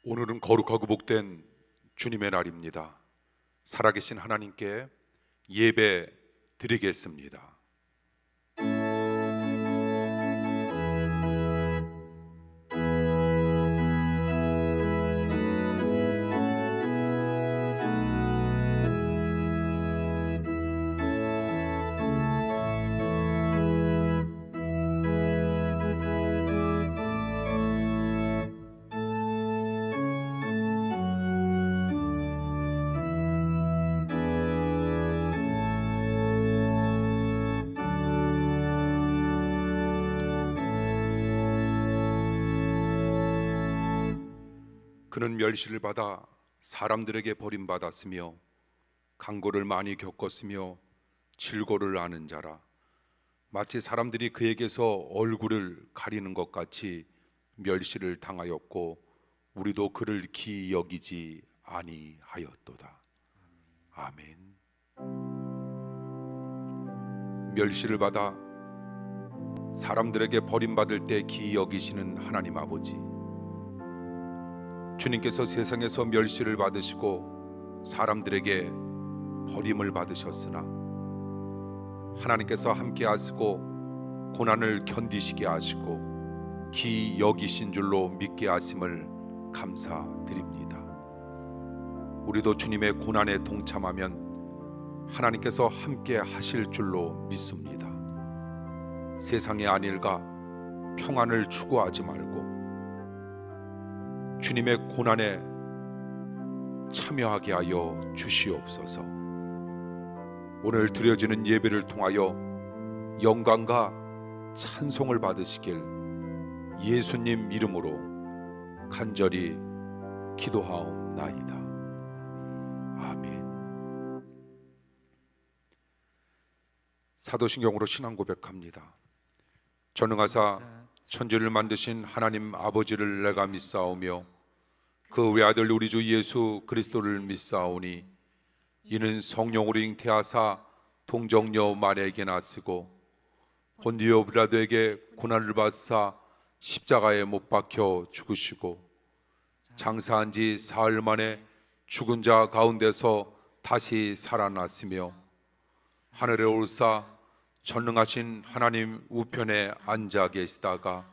오늘은 거룩하고 복된 주님의 날입니다. 살아계신 하나님께 예배 드리겠습니다. 그는 멸시를 받아 사람들에게 버림받았으며 강고를 많이 겪었으며 질고를 아는 자라. 마치 사람들이 그에게서 얼굴을 가리는 것 같이 멸시를 당하였고 우리도 그를 기이 여기지 아니하였도다. 아멘. 멸시를 받아 사람들에게 버림받을 때 기이 여기시는 하나님 아버지, 주님께서 세상에서 멸시를 받으시고 사람들에게 버림을 받으셨으나 하나님께서 함께 하시고 고난을 견디시게 하시고 기이 여기신 줄로 믿게 하심을 감사드립니다. 우리도 주님의 고난에 동참하면 하나님께서 함께 하실 줄로 믿습니다. 세상의 안일과 평안을 추구하지 말고 주님의 고난에 참여하게 하여 주시옵소서. 오늘 드려지는 예배를 통하여 영광과 찬송을 받으시길 예수님 이름으로 간절히 기도하옵나이다. 아멘. 사도신경으로 신앙 고백합니다. 전능하사 천지를 만드신 하나님 아버지를 내가 믿사오며 그 외아들 우리 주 예수 그리스도를 믿사오니 이는 성령으로 잉태하사 동정녀 마리아에게 나시고 본디오 빌라도에게 고난을 받사 십자가에 못 박혀 죽으시고 장사한 지 사흘 만에 죽은 자 가운데서 다시 살아났으며 하늘에 올사 전능하신 하나님 우편에 앉아 계시다가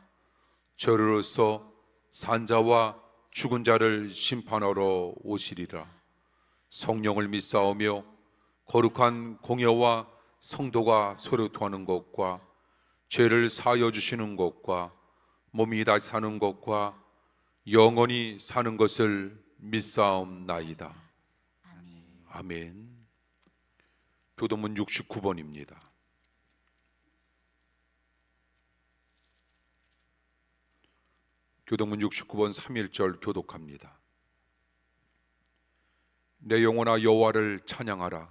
저리로서 산자와 죽은 자를 심판하러 오시리라. 성령을 믿사오며 거룩한 공예와 성도가 서로 통하는 것과 죄를 사하여 주시는 것과 몸이 다시 사는 것과 영원히 사는 것을 믿사옵나이다. 아멘. 교도문 69번입니다. 교도문 69번 3.1절 교독합니다. 내 영혼아 여호와를 찬양하라.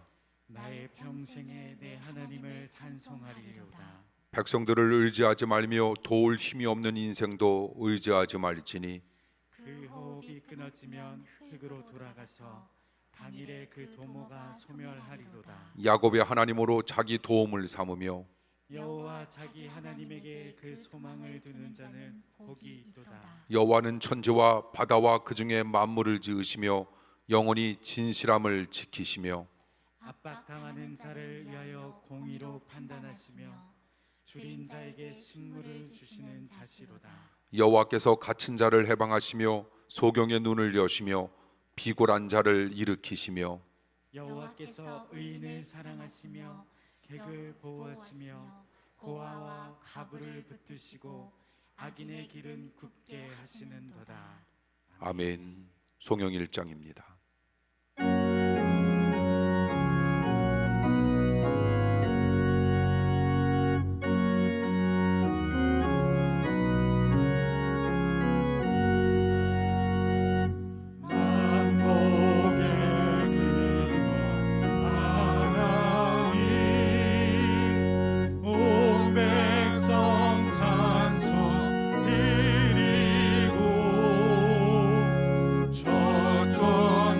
나의 평생에 내 하나님을 찬송하리로다. 백성들을 의지하지 말며 도울 힘이 없는 인생도 의지하지 말지니 그 호흡이 끊어지면 흙으로 돌아가서 당일에 그 도모가 소멸하리로다. 야곱의 하나님으로 자기 도움을 삼으며 여호와 자기 하나님에게 그 소망을 두는 자는 복이 있도다. 여호와는 천지와 바다와 그 중에 만물을 지으시며 영원히 진실함을 지키시며 압박당하는 자를 위하여 공의로 판단하시며 줄인 자에게 식물을 주시는 자시로다. 여호와께서 갇힌 자를 해방하시며 소경의 눈을 여시며 비굴한 자를 일으키시며 여호와께서 의인을 사랑하시며 객을 보호하시며 고아와 가부를 붙드시고 악인의 길은 굽게 하시는도다. 아멘. 송영 1장입니다. 저쪽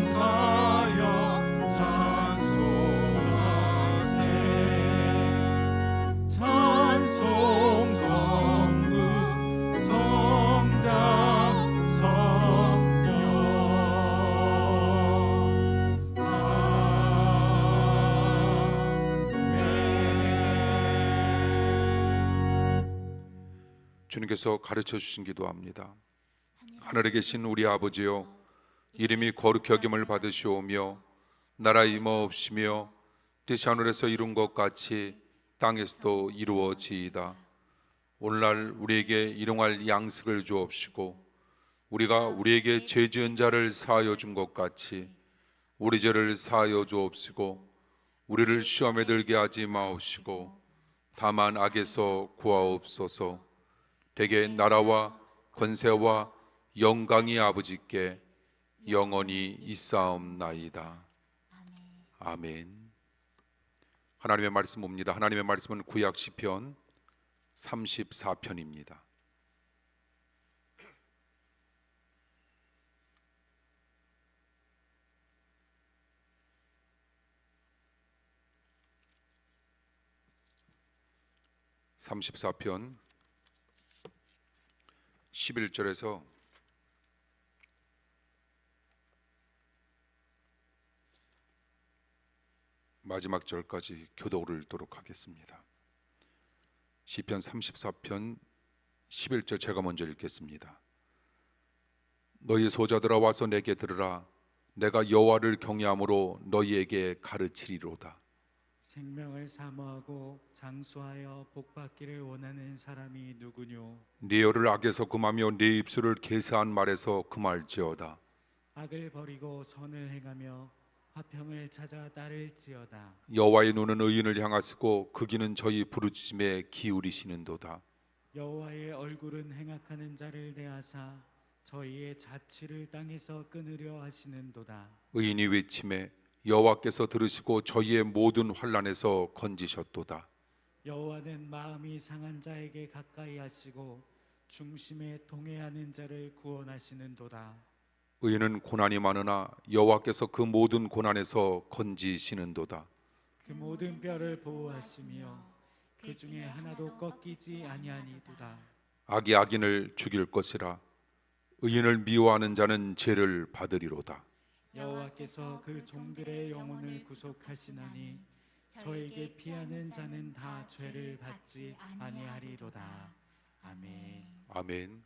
주님께서 가르쳐 주신 기도합니다. 하늘에 계신 우리 아버지여, 이름이 거룩히 여김을 받으시오며 나라 임하옵시며 뜻이 하늘에서 이룬 것 같이 땅에서도 이루어지이다. 오늘날 우리에게 일용할 양식을 주옵시고 우리가 우리에게 죄 지은 자를 사하여 준 것 같이 우리 죄를 사하여 주옵시고 우리를 시험에 들게 하지 마옵시고 다만 악에서 구하옵소서. 대개 나라와 권세와 영광이 아버지께 영원히 있사옵나이다. 아멘. 하나님의 말씀 봅니다. 하나님의 말씀은 구약 시편 34편입니다. (34편) 11절에서 마지막 절까지 교독을 읽도록 하겠습니다. 시편 34편 11절 제가 먼저 읽겠습니다. 너희 소자들아 와서 내게 들으라. 내가 여호와를 경외함으로 너희에게 가르치리로다. 생명을 사모하고 장수하여 복받기를 원하는 사람이 누구뇨? 네 혀를 악에서 금하며 네 입술을 계세한 말에서 금할지어다. 악을 버리고 선을 행하며 화평을 찾아 따를지어다. 여호와의 눈은 의인을 향하시고 그 귀는 저희 부르짖음에 기울이시는도다. 여호와의 얼굴은 행악하는 자를 대하사 저희의 자취를 땅에서 끊으려 하시는도다. 의인이 외침에 여호와께서 들으시고 저희의 모든 환난에서 건지셨도다. 여호와는 마음이 상한 자에게 가까이 하시고 중심에 통회하는 자를 구원하시는도다. 의인은 고난이 많으나 여호와께서 그 모든 고난에서 건지시는도다. 그 모든 뼈를 보호하시며 그 중에 하나도 꺾이지 아니하니도다. 악이 악인을 죽일 것이라. 의인을 미워하는 자는 죄를 받으리로다. 여호와께서 그 종들의 영혼을 구속하시나니 저에게 피하는 자는 다 죄를 받지 아니하리로다. 아멘. 아멘.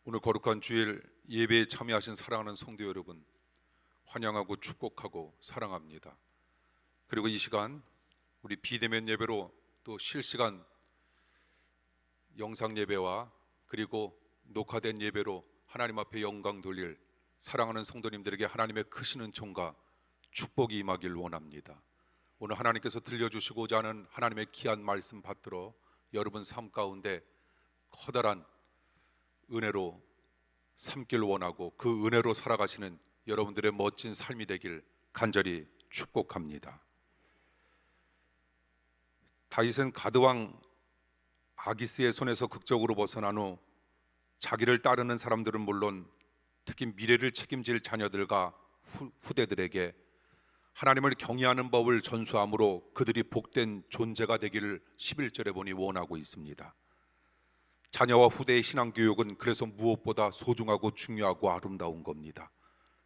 오늘 거룩한 주일 예배에 참여하신 사랑하는 성도 여러분, 환영하고 축복하고 사랑합니다. 그리고 이 시간 우리 비대면 예배로 또 실시간 영상 예배와 그리고 녹화된 예배로 하나님 앞에 영광 돌릴 사랑하는 성도님들에게 하나님의 크신 은총과 축복이 임하길 원합니다. 오늘 하나님께서 들려주시고자 하는 하나님의 귀한 말씀 받들어 여러분 삶 가운데 커다란 은혜로 삼길 원하고 그 은혜로 살아가시는 여러분들의 멋진 삶이 되길 간절히 축복합니다. 다윗은 가드왕 아기스의 손에서 극적으로 벗어난 후 자기를 따르는 사람들은 물론 특히 미래를 책임질 자녀들과 후대들에게 하나님을 경외하는 법을 전수함으로 그들이 복된 존재가 되기를 11절에 보니 원하고 있습니다. 자녀와 후대의 신앙교육은 그래서 무엇보다 소중하고 중요하고 아름다운 겁니다.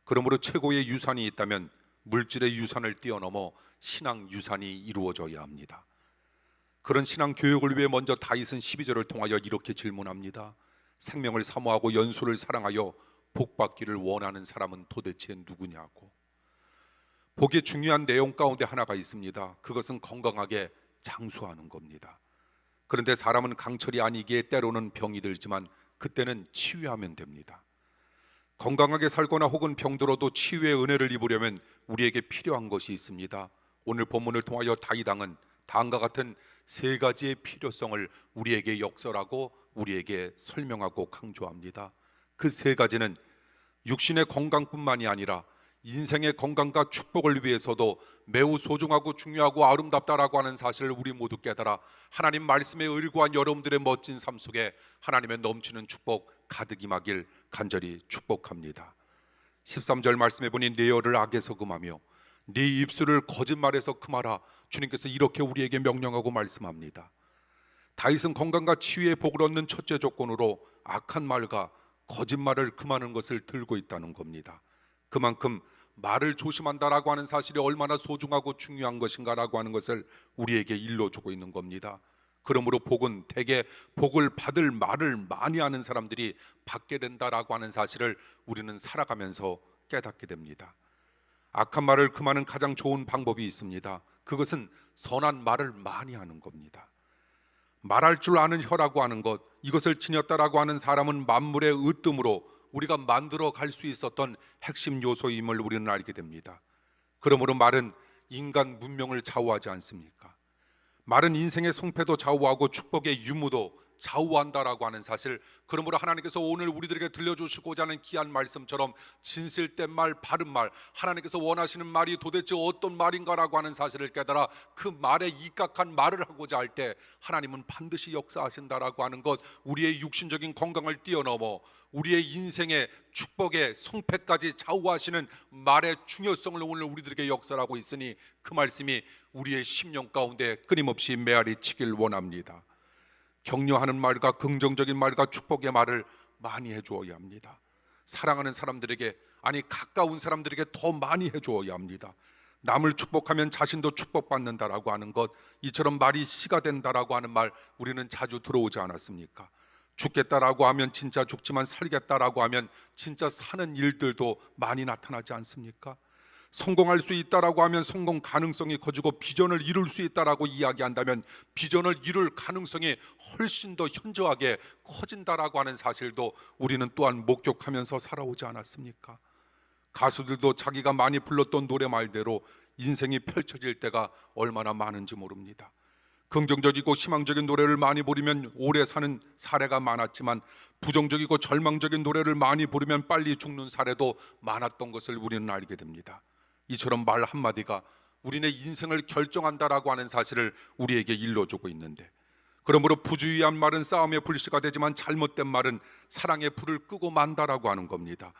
그러므로 최고의 유산이 있다면 물질의 유산을 뛰어넘어 신앙 유산이 이루어져야 합니다. 그런 신앙 교육을 위해 먼저 다윗은 12절을 통하여 이렇게 질문합니다. 생명을 사모하고 연수를 사랑하여 복받기를 원하는 사람은 도대체 누구냐고. 복의 중요한 내용 가운데 하나가 있습니다. 그것은 건강하게 장수하는 겁니다. 그런데 사람은 강철이 아니기에 때로는 병이 들지만 그때는 치유하면 됩니다. 건강하게 살거나 혹은 병들어도 치유의 은혜를 입으려면 우리에게 필요한 것이 있습니다. 오늘 본문을 통하여 다윗 왕은 다음과 같은 세 가지의 필요성을 우리에게 역설하고 우리에게 설명하고 강조합니다. 그 세 가지는 육신의 건강뿐만이 아니라 인생의 건강과 축복을 위해서도 매우 소중하고 중요하고 아름답다라고 하는 사실을 우리 모두 깨달아 하나님 말씀에 의거한 여러분들의 멋진 삶 속에 하나님의 넘치는 축복 가득 임하길 간절히 축복합니다. 13절 말씀해 보니 내 혀를 악에서 금하며 네 입술을 거짓말에서 금하라. 주님께서 이렇게 우리에게 명령하고 말씀합니다. 다윗은 건강과 치유의 복을 얻는 첫째 조건으로 악한 말과 거짓말을 금하는 것을 들고 있다는 겁니다. 그만큼 말을 조심한다라고 하는 사실이 얼마나 소중하고 중요한 것인가라고 하는 것을 우리에게 일러주고 있는 겁니다. 그러므로 복은 대개 복을 받을 말을 많이 하는 사람들이 받게 된다라고 하는 사실을 우리는 살아가면서 깨닫게 됩니다. 악한 말을 금하는 가장 좋은 방법이 있습니다. 그것은 선한 말을 많이 하는 겁니다. 말할 줄 아는 혀라고 하는 것, 이것을 지녔다라고 하는 사람은 만물의 으뜸으로 우리가 만들어 갈 수 있었던 핵심 요소임을 우리는 알게 됩니다. 그러므로 말은 인간 문명을 좌우하지 않습니까? 말은 인생의 성패도 좌우하고 축복의 유무도 좌우한다라고 하는 사실, 그러므로 하나님께서 오늘 우리들에게 들려주시고자 하는 귀한 말씀처럼 진실된 말, 바른 말, 하나님께서 원하시는 말이 도대체 어떤 말인가라고 하는 사실을 깨달아 그 말에 입각한 말을 하고자 할 때 하나님은 반드시 역사하신다라고 하는 것, 우리의 육신적인 건강을 뛰어넘어 우리의 인생의 축복의 성패까지 좌우하시는 말의 중요성을 오늘 우리들에게 역설하고 있으니 그 말씀이 우리의 심령 가운데 끊임없이 메아리 치길 원합니다. 격려하는 말과 긍정적인 말과 축복의 말을 많이 해주어야 합니다. 사랑하는 사람들에게, 아니 가까운 사람들에게 더 많이 해주어야 합니다. 남을 축복하면 자신도 축복받는다라고 하는 것, 이처럼 말이 씨가 된다라고 하는 말 우리는 자주 들어오지 않았습니까? 죽겠다라고 하면 진짜 죽지만 살겠다라고 하면 진짜 사는 일들도 많이 나타나지 않습니까? 성공할 수 있다라고 하면 성공 가능성이 커지고 비전을 이룰 수 있다라고 이야기한다면 비전을 이룰 가능성이 훨씬 더 현저하게 커진다라고 하는 사실도 우리는 또한 목격하면서 살아오지 않았습니까? 가수들도 자기가 많이 불렀던 노래 말대로 인생이 펼쳐질 때가 얼마나 많은지 모릅니다. 긍정적이고 희망적인 노래를 많이 부르면 오래 사는 사례가 많았지만 부정적이고 절망적인 노래를 많이 부르면 빨리 죽는 사례도 많았던 것을 우리는 알게 됩니다. 이처럼 말 한마디가 우리의 인생을 결정한다라고 하는 사실을 우리에게 일러주고 있는데, 그러므로 부주의한 말은 싸움의 불씨가 되지만 잘못된 말은 사랑의 불을 끄고 만다라고 하는 겁니다.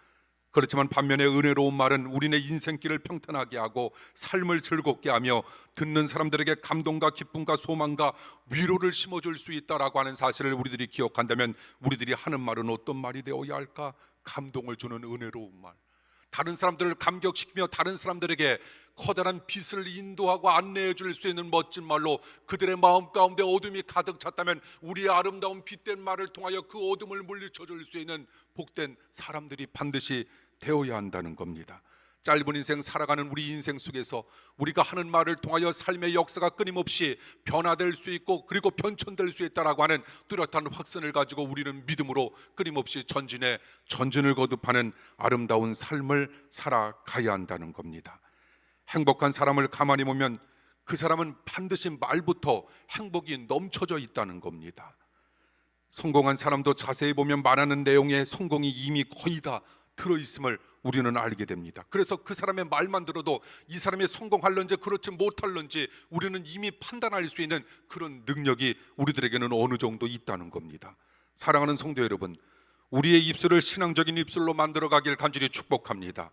그렇지만 반면에 은혜로운 말은 우리의 인생길을 평탄하게 하고 삶을 즐겁게 하며 듣는 사람들에게 감동과 기쁨과 소망과 위로를 심어줄 수 있다라고 하는 사실을 우리들이 기억한다면 우리들이 하는 말은 어떤 말이 되어야 할까? 감동을 주는 은혜로운 말, 다른 사람들을 감격시키며 다른 사람들에게 커다란 빛을 인도하고 안내해 줄 수 있는 멋진 말로 그들의 마음 가운데 어둠이 가득 찼다면 우리의 아름다운 빛된 말을 통하여 그 어둠을 물리쳐 줄 수 있는 복된 사람들이 반드시 되어야 한다는 겁니다. 짧은 인생 살아가는 우리 인생 속에서 우리가 하는 말을 통하여 삶의 역사가 끊임없이 변화될 수 있고 그리고 변천될 수 있다라고 하는 뚜렷한 확신을 가지고 우리는 믿음으로 끊임없이 전진을 거듭하는 아름다운 삶을 살아가야 한다는 겁니다. 행복한 사람을 가만히 보면 그 사람은 반드시 말부터 행복이 넘쳐져 있다는 겁니다. 성공한 사람도 자세히 보면 말하는 내용에 성공이 이미 거의 다 들어있음을 우리는 알게 됩니다. 그래서 그 사람의 말만 들어도 이 사람이 성공할런지 그렇지 못할런지 우리는 이미 판단할 수 있는 그런 능력이 우리들에게는 어느 정도 있다는 겁니다. 사랑하는 성도 여러분, 우리의 입술을 신앙적인 입술로 만들어 가길 간절히 축복합니다.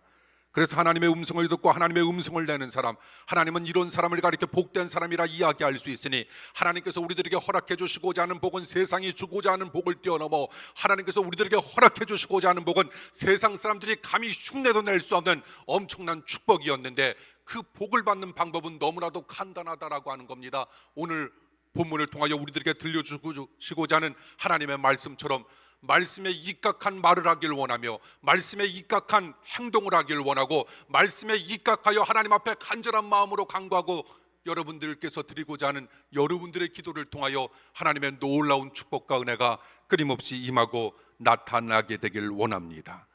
그래서 하나님의 음성을 듣고 하나님의 음성을 내는 사람, 하나님은 이런 사람을 가리켜 복된 사람이라 이야기할 수 있으니 하나님께서 우리들에게 허락해 주시고자 하는 복은 세상이 주고자 하는 복을 뛰어넘어 하나님께서 우리들에게 허락해 주시고자 하는 복은 세상 사람들이 감히 흉내도 낼 수 없는 엄청난 축복이었는데 그 복을 받는 방법은 너무나도 간단하다라고 하는 겁니다. 오늘 본문을 통하여 우리들에게 들려주시고자 하는 하나님의 말씀처럼 말씀에 입각한 말을 하길 원하며 말씀에 입각한 행동을 하길 원하고 말씀에 입각하여 하나님 앞에 간절한 마음으로 간구하고 여러분들께서 드리고자 하는 여러분들의 기도를 통하여 하나님의 놀라운 축복과 은혜가 끊임없이 임하고 나타나게 되길 원합니다.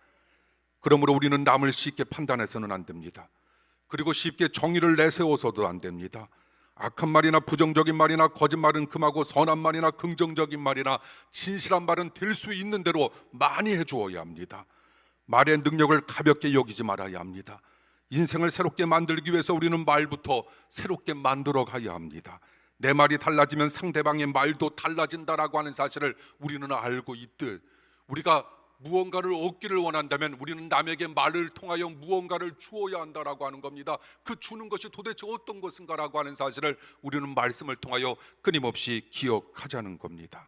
그러므로 우리는 남을 쉽게 판단해서는 안 됩니다. 그리고 쉽게 정의를 내세워서도 안 됩니다. 악한 말이나 부정적인 말이나 거짓말은 금하고 선한 말이나 긍정적인 말이나 진실한 말은 될 수 있는 대로 많이 해주어야 합니다. 말의 능력을 가볍게 여기지 말아야 합니다. 인생을 새롭게 만들기 위해서 우리는 말부터 새롭게 만들어 가야 합니다. 내 말이 달라지면 상대방의 말도 달라진다라고 하는 사실을 우리는 알고 있듯 우리가 무언가를 얻기를 원한다면 우리는 남에게 말을 통하여 무언가를 주어야 한다라고 하는 겁니다. 그 주는 것이 도대체 어떤 것인가라고 하는 사실을 우리는 말씀을 통하여 끊임없이 기억하자는 겁니다.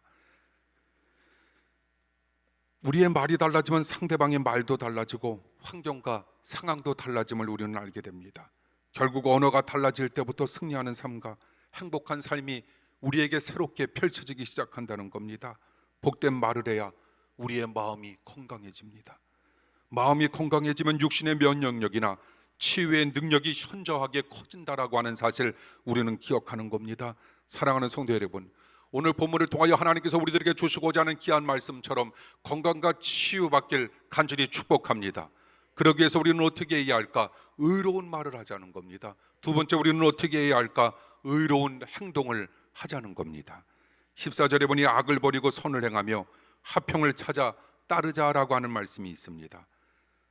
우리의 말이 달라지면 상대방의 말도 달라지고 환경과 상황도 달라짐을 우리는 알게 됩니다. 결국 언어가 달라질 때부터 승리하는 삶과 행복한 삶이 우리에게 새롭게 펼쳐지기 시작한다는 겁니다. 복된 말을 해야 우리의 마음이 건강해집니다. 마음이 건강해지면 육신의 면역력이나 치유의 능력이 현저하게 커진다라고 하는 사실 우리는 기억하는 겁니다. 사랑하는 성도 여러분, 오늘 본문을 통하여 하나님께서 우리들에게 주시고자 하는 귀한 말씀처럼 건강과 치유받길 간절히 축복합니다. 그러기 위해서 우리는 어떻게 해야 할까? 의로운 말을 하자는 겁니다. 두 번째, 우리는 어떻게 해야 할까? 의로운 행동을 하자는 겁니다. 14절에 보니 악을 버리고 선을 행하며 화평을 찾아 따르자라고 하는 말씀이 있습니다.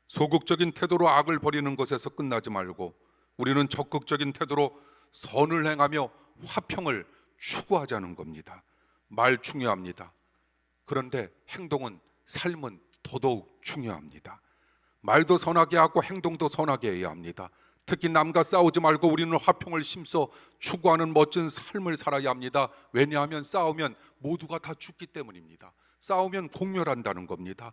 소극적인 태도로 악을 버리는 것에서 끝나지 말고 우리는 적극적인 태도로 선을 행하며 화평을 추구하자는 겁니다. 말 중요합니다. 그런데 행동은, 삶은 더더욱 중요합니다. 말도 선하게 하고 행동도 선하게 해야 합니다. 특히 남과 싸우지 말고 우리는 화평을 심써 추구하는 멋진 삶을 살아야 합니다. 왜냐하면 싸우면 모두가 다 죽기 때문입니다. 싸우면 공멸한다는 겁니다.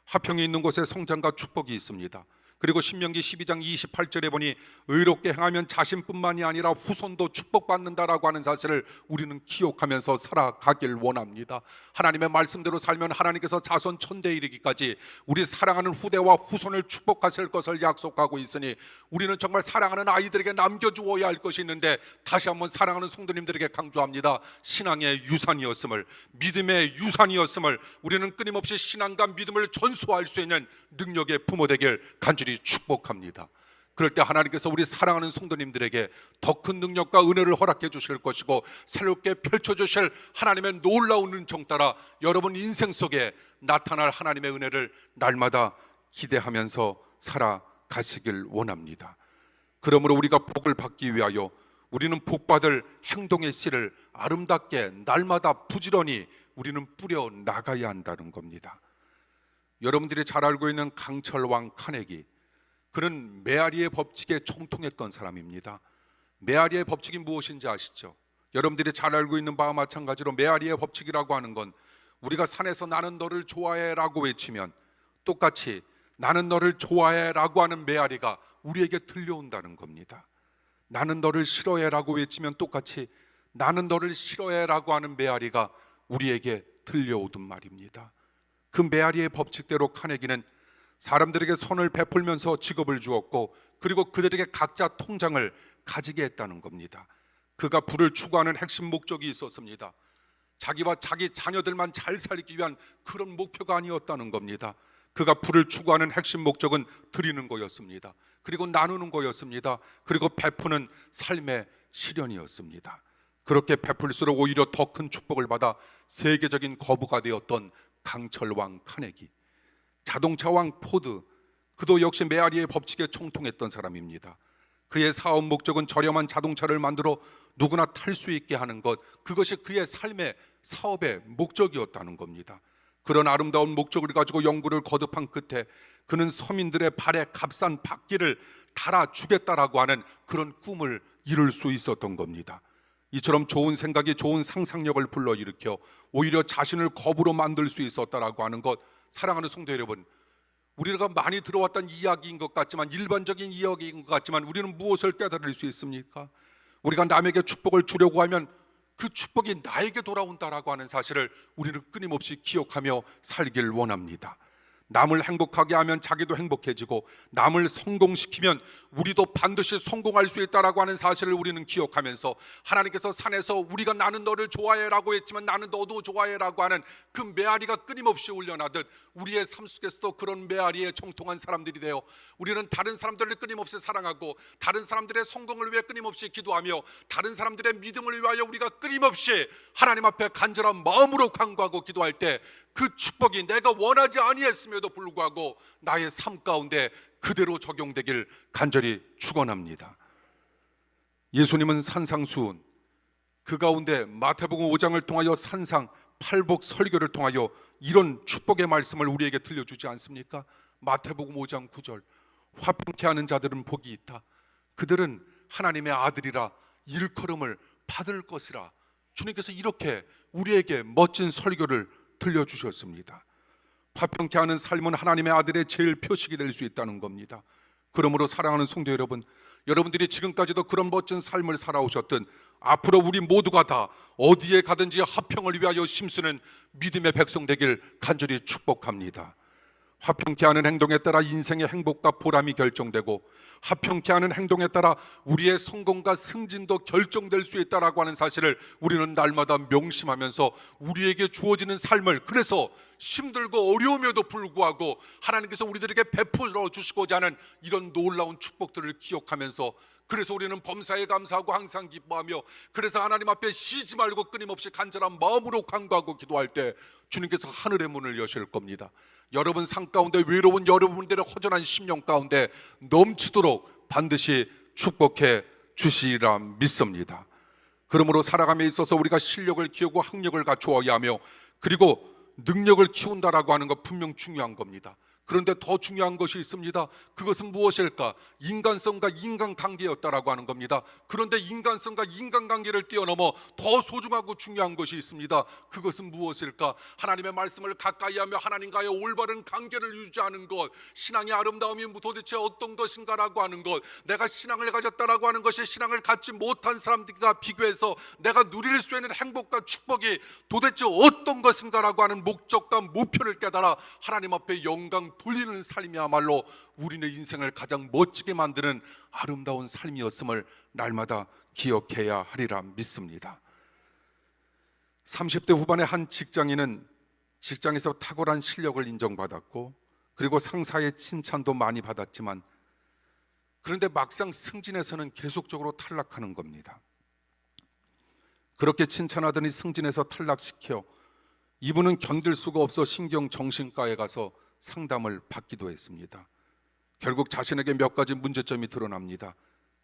화평이 있는 곳에 성장과 축복이 있습니다. 그리고 신명기 12장 28절에 보니 의롭게 행하면 자신뿐만이 아니라 후손도 축복받는다라고 하는 사실을 우리는 기억하면서 살아가길 원합니다. 하나님의 말씀대로 살면 하나님께서 자손 천대에 이르기까지 우리 사랑하는 후대와 후손을 축복하실 것을 약속하고 있으니 우리는 정말 사랑하는 아이들에게 남겨주어야 할 것이 있는데, 다시 한번 사랑하는 성도님들에게 강조합니다. 신앙의 유산이었음을, 믿음의 유산이었음을 우리는 끊임없이 신앙과 믿음을 전수할 수 있는 능력의 부모 되길 간절히 축복합니다. 그럴 때 하나님께서 우리 사랑하는 성도님들에게 더 큰 능력과 은혜를 허락해 주실 것이고, 새롭게 펼쳐주실 하나님의 놀라운 은총 따라 여러분 인생 속에 나타날 하나님의 은혜를 날마다 기대하면서 살아가시길 원합니다. 그러므로 우리가 복을 받기 위하여 우리는 복받을 행동의 씨를 아름답게 날마다 부지런히 우리는 뿌려 나가야 한다는 겁니다. 여러분들이 잘 알고 있는 강철 왕 카네기, 그는 메아리의 법칙에 총통했던 사람입니다. 메아리의 법칙이 무엇인지 아시죠? 여러분들이 잘 알고 있는 바와 마찬가지로 메아리의 법칙이라고 하는 건 우리가 산에서 나는 너를 좋아해 라고 외치면 똑같이 나는 너를 좋아해 라고 하는 메아리가 우리에게 들려온다는 겁니다. 나는 너를 싫어해 라고 외치면 똑같이 나는 너를 싫어해 라고 하는 메아리가 우리에게 들려오던 말입니다. 그 메아리의 법칙대로 카네기는 사람들에게 선을 베풀면서 직업을 주었고, 그리고 그들에게 각자 통장을 가지게 했다는 겁니다. 그가 부를 추구하는 핵심 목적이 있었습니다. 자기와 자기 자녀들만 잘 살기 위한 그런 목표가 아니었다는 겁니다. 그가 부를 추구하는 핵심 목적은 드리는 거였습니다. 그리고 나누는 거였습니다. 그리고 베푸는 삶의 실현이었습니다. 그렇게 베풀수록 오히려 더 큰 축복을 받아 세계적인 거부가 되었던 강철왕 카네기, 자동차왕 포드, 그도 역시 메아리의 법칙에 총통했던 사람입니다. 그의 사업 목적은 저렴한 자동차를 만들어 누구나 탈 수 있게 하는 것, 그것이 그의 삶의 사업의 목적이었다는 겁니다. 그런 아름다운 목적을 가지고 연구를 거듭한 끝에 그는 서민들의 발에 값싼 바퀴를 달아주겠다라고 하는 그런 꿈을 이룰 수 있었던 겁니다. 이처럼 좋은 생각이 좋은 상상력을 불러일으켜 오히려 자신을 겁으로 만들 수 있었다라고 하는 것, 사랑하는 성도 여러분, 우리가 많이 들어왔던 이야기인 것 같지만, 일반적인 이야기인 것 같지만 우리는 무엇을 깨달을 수 있습니까? 우리가 남에게 축복을 주려고 하면 그 축복이 나에게 돌아온다라고 하는 사실을 우리는 끊임없이 기억하며 살길 원합니다. 남을 행복하게 하면 자기도 행복해지고, 남을 성공시키면 우리도 반드시 성공할 수 있다라고 하는 사실을 우리는 기억하면서, 하나님께서 산에서 우리가 나는 너를 좋아해라고 했지만 나는 너도 좋아해라고 하는 그 메아리가 끊임없이 울려나듯 우리의 삶 속에서도 그런 메아리에 총통한 사람들이 되어 우리는 다른 사람들을 끊임없이 사랑하고, 다른 사람들의 성공을 위해 끊임없이 기도하며, 다른 사람들의 믿음을 위하여 우리가 끊임없이 하나님 앞에 간절한 마음으로 간구하고 기도할 때 그 축복이 내가 원하지 아니했음에도 불구하고 나의 삶 가운데 그대로 적용되길 간절히 축원합니다. 예수님은 산상수훈, 그 가운데 마태복음 5장을 통하여 산상 팔복 설교를 통하여 이런 축복의 말씀을 우리에게 들려주지 않습니까? 마태복음 5장 9절, 화평케 하는 자들은 복이 있다. 그들은 하나님의 아들이라 일컬음을 받을 것이라. 주님께서 이렇게 우리에게 멋진 설교를 들려주셨습니다. 화평케 하는 삶은 하나님의 아들의 제일 표식이 될 수 있다는 겁니다. 그러므로 사랑하는 성도 여러분, 여러분들이 지금까지도 그런 멋진 삶을 살아오셨든 앞으로 우리 모두가 다 어디에 가든지 화평을 위하여 힘쓰는 믿음의 백성 되길 간절히 축복합니다. 화평케 하는 행동에 따라 인생의 행복과 보람이 결정되고, 화평케 하는 행동에 따라 우리의 성공과 승진도 결정될 수 있다라고 하는 사실을 우리는 날마다 명심하면서 우리에게 주어지는 삶을, 그래서 힘들고 어려움에도 불구하고 하나님께서 우리들에게 베풀어 주시고자 하는 이런 놀라운 축복들을 기억하면서, 그래서 우리는 범사에 감사하고 항상 기뻐하며, 그래서 하나님 앞에 쉬지 말고 끊임없이 간절한 마음으로 간구하고 기도할 때 주님께서 하늘의 문을 여실 겁니다. 여러분 삶 가운데 외로운 여러분들의 허전한 심령 가운데 넘치도록 반드시 축복해 주시리라 믿습니다. 그러므로 살아감에 있어서 우리가 실력을 키우고 학력을 갖추어야 하며, 그리고 능력을 키운다라고 하는 것 분명 중요한 겁니다. 그런데 더 중요한 것이 있습니다. 그것은 무엇일까? 인간성과 인간관계였다라고 하는 겁니다. 그런데 인간성과 인간관계를 뛰어넘어 더 소중하고 중요한 것이 있습니다. 그것은 무엇일까? 하나님의 말씀을 가까이 하며 하나님과의 올바른 관계를 유지하는 것. 신앙의 아름다움이 도대체 어떤 것인가라고 하는 것. 내가 신앙을 가졌다라고 하는 것이 신앙을 갖지 못한 사람들과 비교해서 내가 누릴 수 있는 행복과 축복이 도대체 어떤 것인가라고 하는 목적과 목표를 깨달아 하나님 앞에 영광 돌리는 삶이야말로 우리의 인생을 가장 멋지게 만드는 아름다운 삶이었음을 날마다 기억해야 하리라 믿습니다. 30대 후반의 한 직장인은 직장에서 탁월한 실력을 인정받았고, 그리고 상사의 칭찬도 많이 받았지만, 그런데 막상 승진에서는 계속적으로 탈락하는 겁니다. 그렇게 칭찬하더니 승진에서 탈락시켜 이분은 견딜 수가 없어 신경정신과에 가서 상담을 받기도 했습니다. 결국 자신에게 몇 가지 문제점이 드러납니다.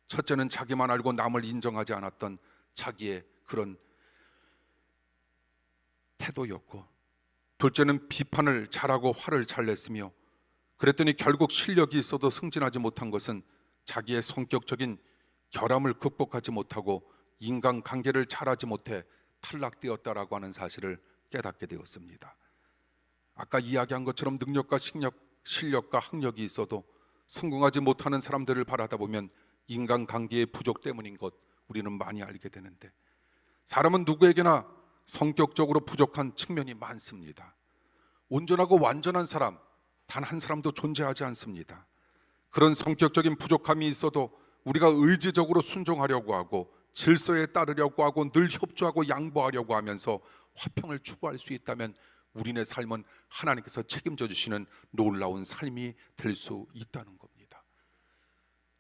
첫째는 자기만 알고 남을 인정하지 않았던 자기의 그런 태도였고, 둘째는 비판을 잘하고 화를 잘 냈으며, 그랬더니 결국 실력이 있어도 승진하지 못한 것은 자기의 성격적인 결함을 극복하지 못하고 인간관계를 잘하지 못해 탈락되었다라고 하는 사실을 깨닫게 되었습니다. 아까 이야기한 것처럼 능력과 실력과 학력이 있어도 성공하지 못하는 사람들을 바라다 보면 인간관계의 부족 때문인 것 우리는 많이 알게 되는데, 사람은 누구에게나 성격적으로 부족한 측면이 많습니다. 온전하고 완전한 사람 단 한 사람도 존재하지 않습니다. 그런 성격적인 부족함이 있어도 우리가 의지적으로 순종하려고 하고 질서에 따르려고 하고 늘 협조하고 양보하려고 하면서 화평을 추구할 수 있다면 우리의 삶은 하나님께서 책임져 주시는 놀라운 삶이 될 수 있다는 겁니다.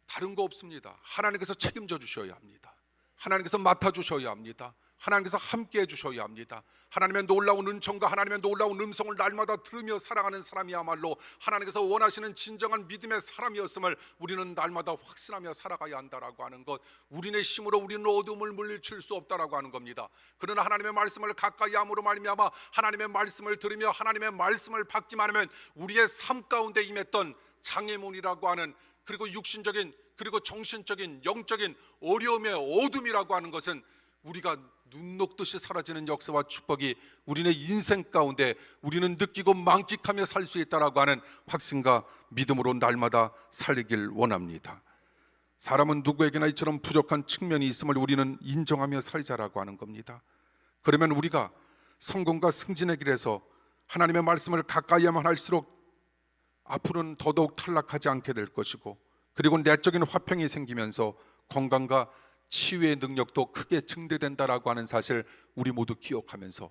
다른 거 없습니다. 하나님께서 책임져 주셔야 합니다. 하나님께서 맡아 주셔야 합니다. 하나님께서 함께 해 주셔야 합니다. 하나님의 놀라운 은총과 하나님의 놀라운 음성을 날마다 들으며 살아가는 사람이야말로 하나님께서 원하시는 진정한 믿음의 사람이었음을 우리는 날마다 확신하며 살아가야 한다라고 하는 것, 우리의 힘으로 우리는 어둠을 물리칠 수 없다라고 하는 겁니다. 그러나 하나님의 말씀을 가까이 함으로 말미암아 하나님의 말씀을 들으며 하나님의 말씀을 받기만 하면 우리의 삶 가운데 임했던 장애물이라고 하는, 그리고 육신적인 그리고 정신적인 영적인 어려움의 어둠이라고 하는 것은 우리가 눈 녹듯이 사라지는 역사와 축복이 우리의 인생 가운데 우리는 느끼고 만끽하며 살 수 있다라고 하는 확신과 믿음으로 날마다 살기를 원합니다. 사람은 누구에게나 이처럼 부족한 측면이 있음을 우리는 인정하며 살자라고 하는 겁니다. 그러면 우리가 성공과 승진의 길에서 하나님의 말씀을 가까이 하면 할수록 앞으로는 더더욱 탈락하지 않게 될 것이고, 그리고 내적인 화평이 생기면서 건강과 치유의 능력도 크게 증대된다라고 하는 사실 우리 모두 기억하면서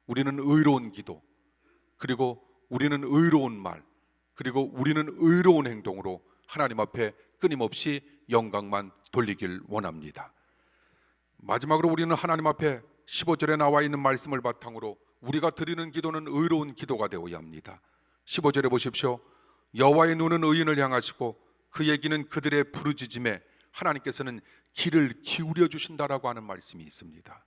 우리는 의로운 기도, 그리고 우리는 의로운 말, 그리고 우리는 의로운 행동으로 하나님 앞에 끊임없이 영광만 돌리길 원합니다. 마지막으로 우리는 하나님 앞에 15절에 나와 있는 말씀을 바탕으로 우리가 드리는 기도는 의로운 기도가 되어야 합니다. 15절에 보십시오. 여호와의 눈은 의인을 향하시고 그의 귀는 그들의 부르짖음에 하나님께서는 귀를 기울여 주신다라고 하는 말씀이 있습니다.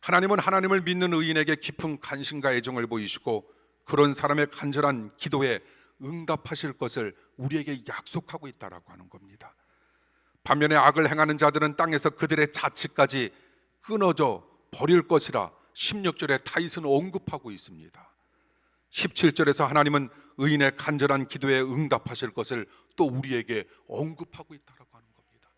하나님은 하나님을 믿는 의인에게 깊은 관심과 애정을 보이시고 그런 사람의 간절한 기도에 응답하실 것을 우리에게 약속하고 있다라고 하는 겁니다. 반면에 악을 행하는 자들은 땅에서 그들의 자취까지 끊어져 버릴 것이라 16절에 다윗은 언급하고 있습니다. 17절에서 하나님은 의인의 간절한 기도에 응답하실 것을 또 우리에게 언급하고 있다라고 하는 겁니다.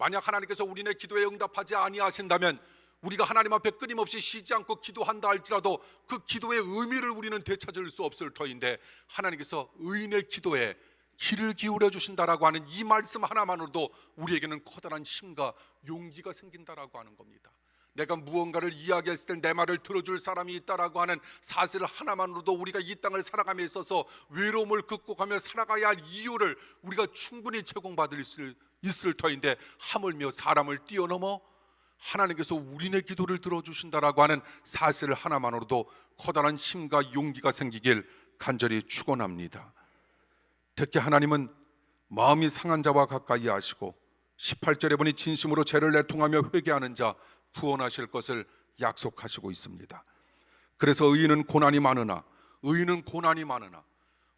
만약 하나님께서 우리네 기도에 응답하지 아니하신다면 우리가 하나님 앞에 끊임없이 쉬지 않고 기도한다 할지라도 그 기도의 의미를 우리는 되찾을 수 없을 터인데, 하나님께서 의인의 기도에 귀를 기울여 주신다라고 하는 이 말씀 하나만으로도 우리에게는 커다란 힘과 용기가 생긴다라고 하는 겁니다. 내가 무언가를 이야기했을 때 내 말을 들어줄 사람이 있다라고 하는 사실 하나만으로도 우리가 이 땅을 살아감에 있어서 외로움을 극복하며 살아가야 할 이유를 우리가 충분히 제공받을 수 있을 터인데, 하물며 사람을 뛰어넘어 하나님께서 우리네 기도를 들어주신다라고 하는 사실 하나만으로도 커다란 힘과 용기가 생기길 간절히 축원합니다. 특히 하나님은 마음이 상한 자와 가까이 하시고 18절에 보니 진심으로 죄를 내통하며 회개하는 자 구원하실 것을 약속하시고 있습니다. 그래서 의인은 고난이 많으나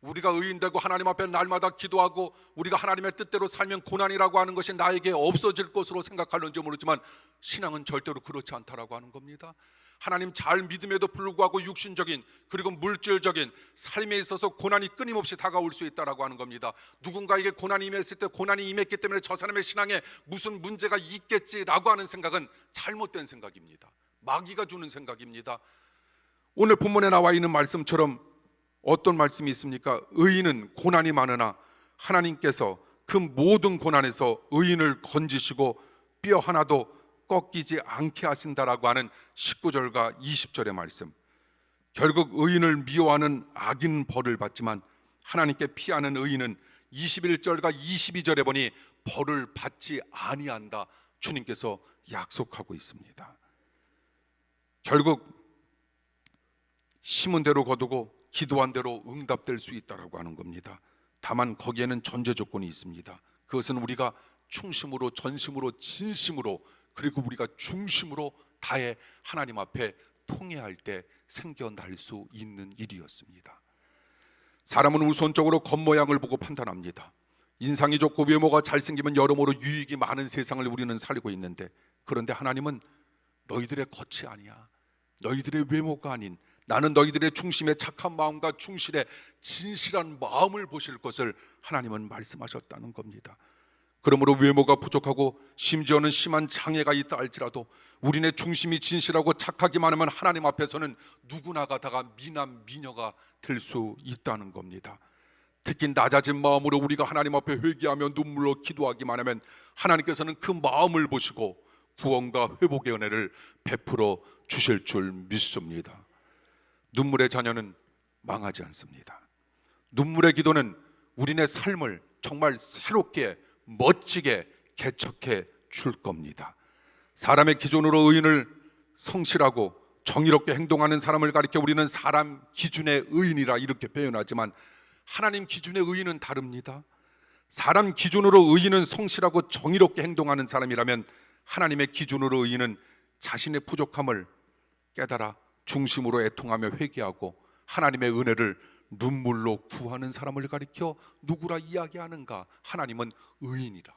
우리가 의인되고 하나님 앞에 날마다 기도하고 우리가 하나님의 뜻대로 살면 고난이라고 하는 것이 나에게 없어질 것으로 생각할는지 모르지만 신앙은 절대로 그렇지 않다라고 하는 겁니다. 하나님 잘 믿음에도 불구하고 육신적인 그리고 물질적인 삶에 있어서 고난이 끊임없이 다가올 수 있다라고 하는 겁니다. 누군가에게 고난이 임했을 때 고난이 임했기 때문에 저 사람의 신앙에 무슨 문제가 있겠지라고 하는 생각은 잘못된 생각입니다. 마귀가 주는 생각입니다. 오늘 본문에 나와 있는 말씀처럼 어떤 말씀이 있습니까? 의인은 고난이 많으나 하나님께서 그 모든 고난에서 의인을 건지시고 뼈 하나도 꺾이지 않게 하신다라고 하는 19절과 20절의 말씀. 결국 의인을 미워하는 악인 벌을 받지만 하나님께 피하는 의인은 21절과 22절에 보니 벌을 받지 아니한다, 주님께서 약속하고 있습니다. 결국 심은 대로 거두고 기도한 대로 응답될 수 있다라고 하는 겁니다. 다만 거기에는 전제 조건이 있습니다. 그것은 우리가 충심으로, 전심으로, 진심으로, 그리고 우리가 중심으로 다해 하나님 앞에 통회할 때 생겨날 수 있는 일이었습니다. 사람은 우선적으로 겉모양을 보고 판단합니다. 인상이 좋고 외모가 잘생기면 여러모로 유익이 많은 세상을 우리는 살고 있는데, 그런데 하나님은 너희들의 겉이 아니야, 너희들의 외모가 아닌 나는 너희들의 중심에 착한 마음과 충실의 진실한 마음을 보실 것을 하나님은 말씀하셨다는 겁니다. 그러므로 외모가 부족하고 심지어는 심한 장애가 있다 할지라도 우리네 중심이 진실하고 착하기만 하면 하나님 앞에서는 누구나가 다가 미남 미녀가 될 수 있다는 겁니다. 특히 낮아진 마음으로 우리가 하나님 앞에 회개하며 눈물로 기도하기만 하면 하나님께서는 그 마음을 보시고 구원과 회복의 은혜를 베풀어 주실 줄 믿습니다. 눈물의 자녀는 망하지 않습니다. 눈물의 기도는 우리네 삶을 정말 새롭게 멋지게 개척해 줄 겁니다. 사람의 기준으로 의인을 성실하고 정의롭게 행동하는 사람을 가리켜 우리는 사람 기준의 의인이라 이렇게 표현하지만 하나님 기준의 의인은 다릅니다. 사람 기준으로 의인은 성실하고 정의롭게 행동하는 사람이라면 하나님의 기준으로 의인은 자신의 부족함을 깨달아 중심으로 애통하며 회개하고 하나님의 은혜를 눈물로 구하는 사람을 가리켜 누구라 이야기하는가? 하나님은 의인이라,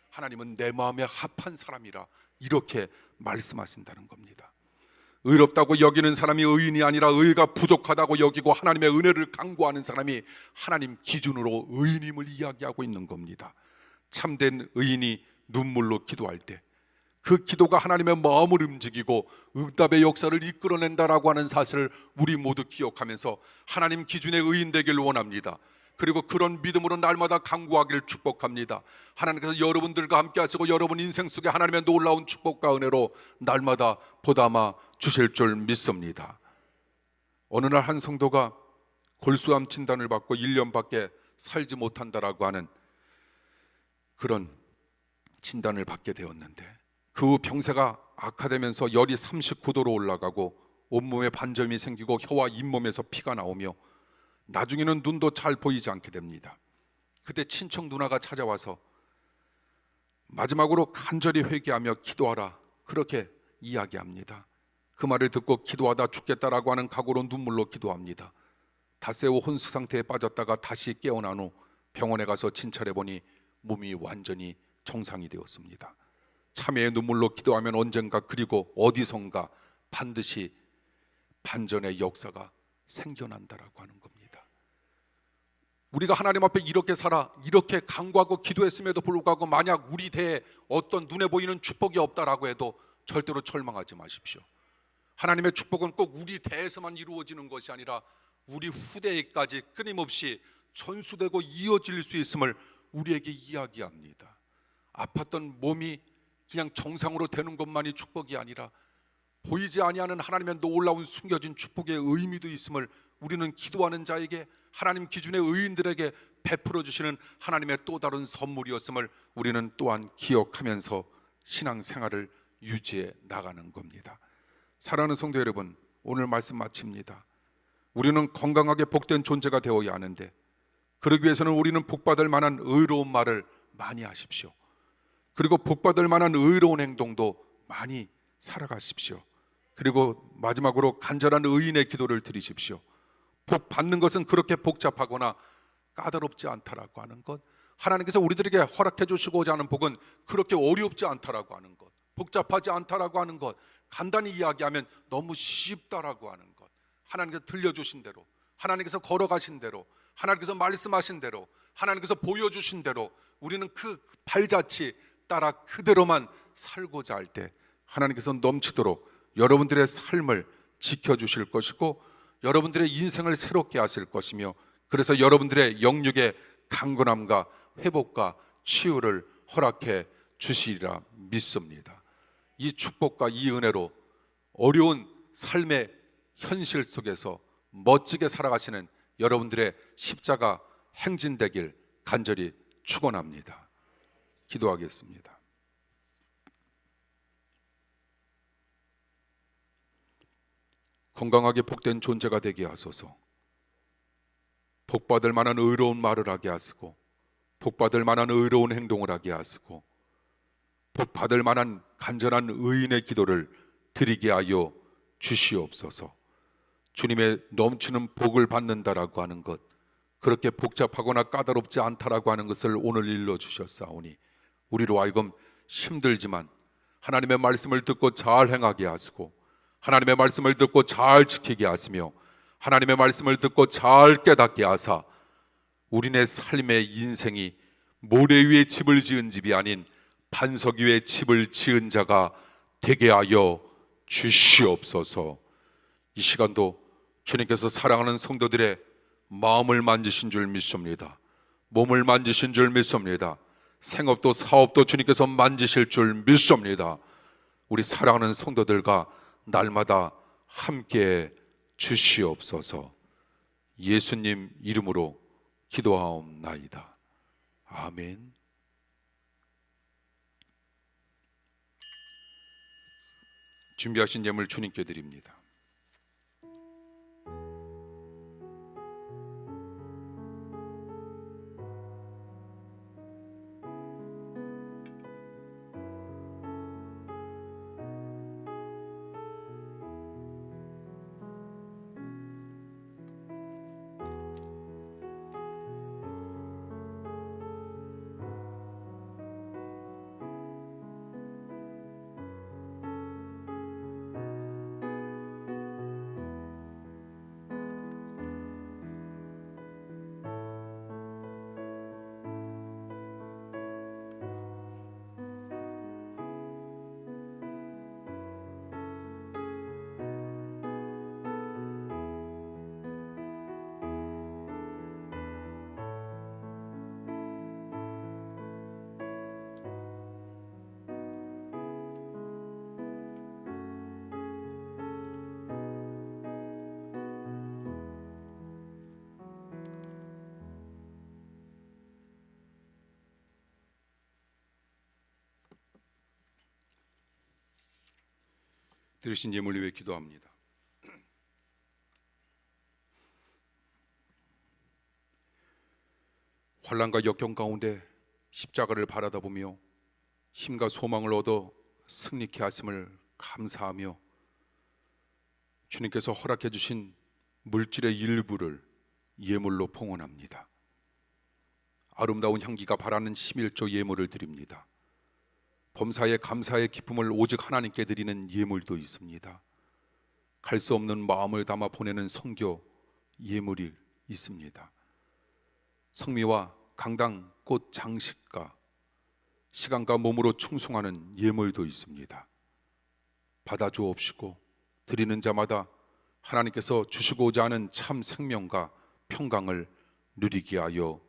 하나님은 내 마음에 합한 사람이라 이렇게 말씀하신다는 겁니다. 의롭다고 여기는 사람이 의인이 아니라 의가 부족하다고 여기고 하나님의 은혜를 간구하는 사람이 하나님 기준으로 의인임을 이야기하고 있는 겁니다. 참된 의인이 눈물로 기도할 때 그 기도가 하나님의 마음을 움직이고 응답의 역사를 이끌어낸다라고 하는 사실을 우리 모두 기억하면서 하나님 기준의 의인 되길 원합니다. 그리고 그런 믿음으로 날마다 간구하기를 축복합니다. 하나님께서 여러분들과 함께 하시고 여러분 인생 속에 하나님의 놀라운 축복과 은혜로 날마다 보담아 주실 줄 믿습니다. 어느 날 한 성도가 골수암 진단을 받고 1년밖에 살지 못한다라고 하는 그런 진단을 받게 되었는데, 그 후 병세가 악화되면서 열이 39도로 올라가고 온몸에 반점이 생기고 혀와 잇몸에서 피가 나오며 나중에는 눈도 잘 보이지 않게 됩니다. 그때 친척 누나가 찾아와서 마지막으로 간절히 회개하며 기도하라 그렇게 이야기합니다. 그 말을 듣고 기도하다 죽겠다라고 하는 각오로 눈물로 기도합니다. 닷새우 혼수 상태에 빠졌다가 다시 깨어난 후 병원에 가서 진찰해보니 몸이 완전히 정상이 되었습니다. 참회의 눈물로 기도하면 언젠가 그리고 어디선가 반드시 반전의 역사가 생겨난다라고 하는 겁니다. 우리가 하나님 앞에 이렇게 살아 이렇게 간구하고 기도했음에도 불구하고 만약 우리 대에 어떤 눈에 보이는 축복이 없다라고 해도 절대로 절망하지 마십시오. 하나님의 축복은 꼭 우리 대에서만 이루어지는 것이 아니라 우리 후대에까지 끊임없이 전수되고 이어질 수 있음을 우리에게 이야기합니다. 아팠던 몸이 그냥 정상으로 되는 것만이 축복이 아니라 보이지 아니하는 하나님의 놀라운 숨겨진 축복의 의미도 있음을 우리는 기도하는 자에게, 하나님 기준의 의인들에게 베풀어 주시는 하나님의 또 다른 선물이었음을 우리는 또한 기억하면서 신앙생활을 유지해 나가는 겁니다. 사랑하는 성도 여러분, 오늘 말씀 마칩니다. 우리는 건강하게 복된 존재가 되어야 하는데, 그러기 위해서는 우리는 복받을 만한 의로운 말을 많이 하십시오. 그리고 복받을 만한 의로운 행동도 많이 살아가십시오. 그리고 마지막으로 간절한 의인의 기도를 드리십시오. 복 받는 것은 그렇게 복잡하거나 까다롭지 않다라고 하는 것, 하나님께서 우리들에게 허락해 주시고자 하는 복은 그렇게 어렵지 않다라고 하는 것, 복잡하지 않다라고 하는 것, 간단히 이야기하면 너무 쉽다라고 하는 것, 하나님께서 들려주신 대로, 하나님께서 걸어가신 대로, 하나님께서 말씀하신 대로, 하나님께서 보여주신 대로 우리는 그 발자취 따라 그대로만 살고자 할 때 하나님께서 넘치도록 여러분들의 삶을 지켜주실 것이고 여러분들의 인생을 새롭게 하실 것이며, 그래서 여러분들의 영육의 강건함과 회복과 치유를 허락해 주시리라 믿습니다. 이 축복과 이 은혜로 어려운 삶의 현실 속에서 멋지게 살아가시는 여러분들의 십자가 행진되길 간절히 축원합니다. 기도하겠습니다. 건강하게 복된 존재가 되게 하소서. 복받을 만한 의로운 말을 하게 하시고, 복받을 만한 의로운 행동을 하게 하시고, 복받을 만한 간절한 의인의 기도를 드리게 하여 주시옵소서. 주님의 넘치는 복을 받는다라고 하는 것, 그렇게 복잡하거나 까다롭지 않다라고 하는 것을 오늘 일러주셨사오니 우리로 하여금 힘들지만 하나님의 말씀을 듣고 잘 행하게 하시고, 하나님의 말씀을 듣고 잘 지키게 하시며, 하나님의 말씀을 듣고 잘 깨닫게 하사 우리네 삶의 인생이 모래 위에 집을 지은 집이 아닌 반석 위에 집을 지은 자가 되게 하여 주시옵소서. 이 시간도 주님께서 사랑하는 성도들의 마음을 만지신 줄 믿습니다. 몸을 만지신 줄 믿습니다. 생업도 사업도 주님께서 만지실 줄 믿습니다. 우리 사랑하는 성도들과 날마다 함께 주시옵소서. 예수님 이름으로 기도하옵나이다. 아멘. 준비하신 예물 주님께 드립니다. 드리신 예물 위해 기도합니다. 환난과 역경 가운데 십자가를 바라다 보며 힘과 소망을 얻어 승리케 하심을 감사하며 주님께서 허락해 주신 물질의 일부를 예물로 봉헌합니다. 아름다운 향기가 바라는 11조 예물을 드립니다. 범사에 감사의 기쁨을 오직 하나님께 드리는 예물도 있습니다. 갈 수 없는 마음을 담아 보내는 선교 예물이 있습니다. 성미와 강당 꽃 장식과 시간과 몸으로 충성하는 예물도 있습니다. 받아주옵시고 드리는 자마다 하나님께서 주시고자 하는 참 생명과 평강을 누리게 하여